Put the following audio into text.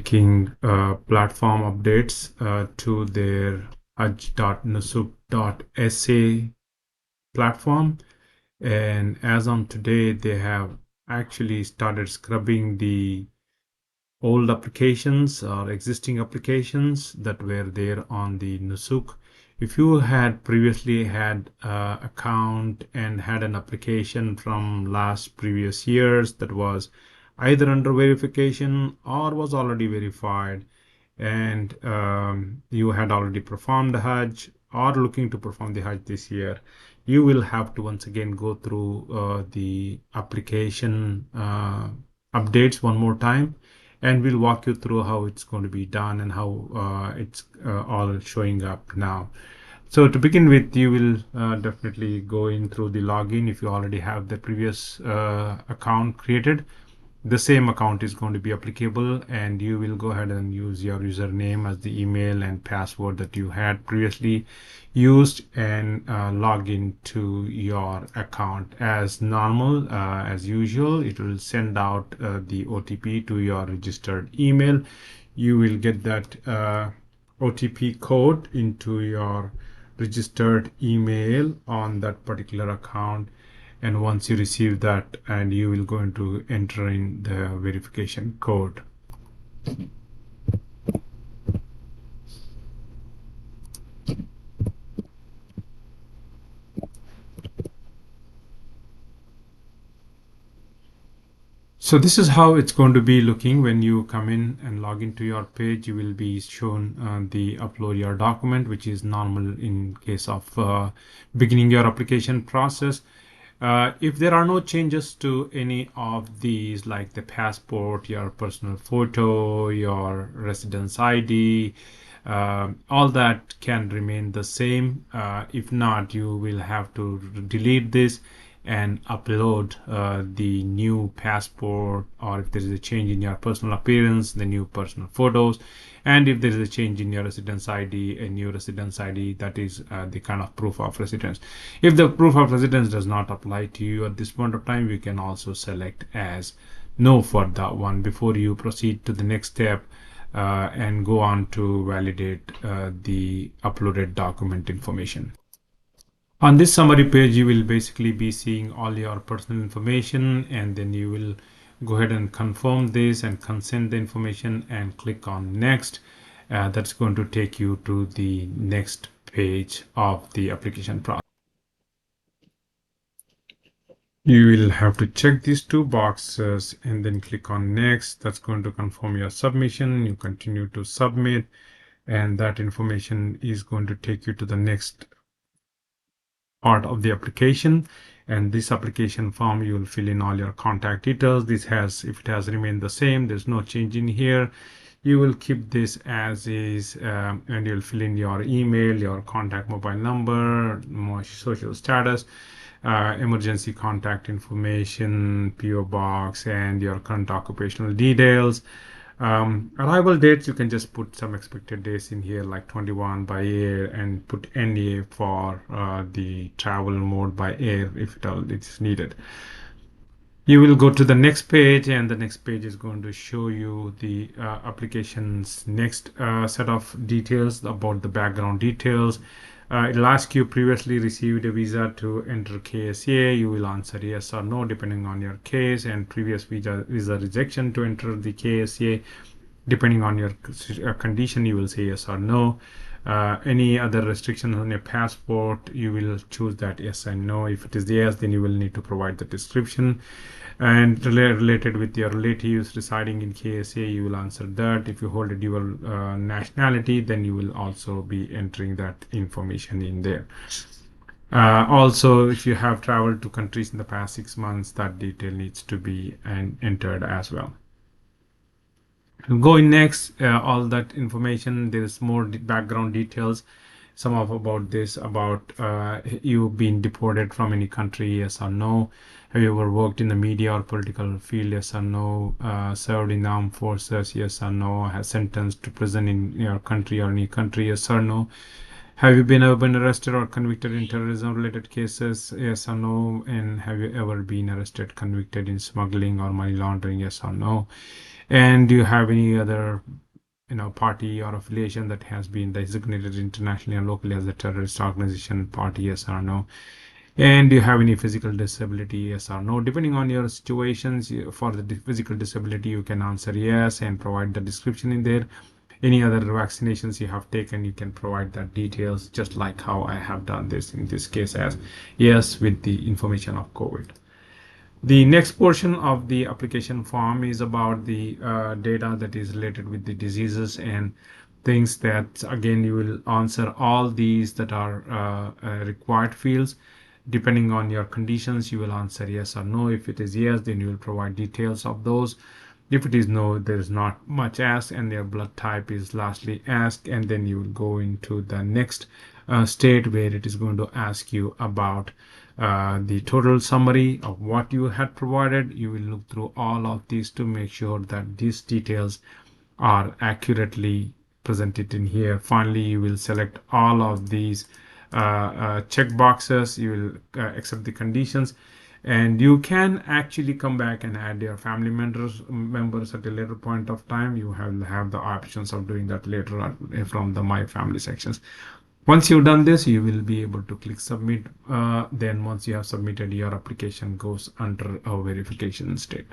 making platform updates to their hajj.nusuk.sa platform. And as on today, they have actually started scrubbing the old applications or existing applications that were there on the Nusuk. If you had previously had an account and had an application from last previous years that was either under verification or was already verified, and you had already performed the Hajj or looking to perform the Hajj this year, you will have to once again go through the application updates one more time, and we'll walk you through how it's going to be done and how it's all showing up now. So to begin with, you will definitely go in through the login. If you already have the previous account created, the same account is going to be applicable, and you will go ahead and use your username as the email and password that you had previously used, and log into your account as normal. As usual, it will send out the OTP to your registered email. You will get that OTP code into your registered email on that particular account, and once you receive that, and you will go into enter in the verification code. So this is how it's going to be looking when you come in and log into your page. You will be shown the upload your document, which is normal in case of beginning your application process. If there are no changes to any of these, like the passport, your personal photo, your residence ID, all that can remain the same. If not, you will have to delete this and upload the new passport, or if there is a change in your personal appearance, the new personal photos, and if there is a change in your residence ID, a new residence ID, that is the kind of proof of residence. If the proof of residence does not apply to you at this point of time, you can also select as no for that one before you proceed to the next step and go on to validate the uploaded document information. On this summary page, you will basically be seeing all your personal information, and then you will go ahead and confirm this and consent the information and click on next. That's going to take you to the next page of the application process. You will have to check these two boxes and then click on next. That's going to confirm your submission. You continue to submit, and that information is going to take you to the next part of the application. And this application form, you will fill in all your contact details. This has, if it has remained the same, there's no change in here, you will keep this as is, and you'll fill in your email, your contact mobile number, social status, emergency contact information, PO box, and your current occupational details. Arrival dates, you can just put some expected days in here, like 21 by air, and put NA for the travel mode by air if it's needed. You will go to the next page, and the next page is going to show you the application's next set of details about the background details. It'll ask you previously received a visa to enter KSA. You will answer yes or no depending on your case, and previous visa rejection to enter the KSA. Depending on your condition, you will say yes or no. Any other restrictions on your passport, you will choose that yes and no. If it is yes, then you will need to provide the description. And related with your relatives residing in KSA, you will answer that. If you hold a dual nationality, then you will also be entering that information in there. Also, if you have traveled to countries in the past 6 months, that detail needs to be entered as well. Going next, all that information, there is more background details, some of about this, about you being deported from any country, yes or no. Have you ever worked in the media or political field, yes or no. Served in the armed forces, yes or no. Has sentenced to prison in your country or any country, yes or no. Have you ever been arrested or convicted in terrorism related cases, yes or no. And have you ever been arrested, convicted in smuggling or money laundering, yes or no. And do you have any other party or affiliation that has been designated internationally and locally as a terrorist organization? Party, yes or no. And do you have any physical disability? Yes or no. Depending on your situations, for the physical disability, you can answer yes and provide the description in there. Any other vaccinations you have taken, you can provide that details, just like how I have done this in this case as yes with the information of COVID. The next portion of the application form is about the data that is related with the diseases and things that, again, you will answer all these that are required fields. Depending on your conditions, you will answer yes or no. If it is yes, then you will provide details of those. If it is no, there is not much asked, and their blood type is lastly asked, and then you will go into the next state where it is going to ask you about the total summary of what you had provided. You will look through all of these to make sure that these details are accurately presented in here. Finally, you will select all of these check boxes. You will accept the conditions, and you can actually come back and add your family members at a later point of time. You have the options of doing that later on from the my family sections. Once you've done this, you will be able to click submit. Then once you have submitted, your application goes under a verification state.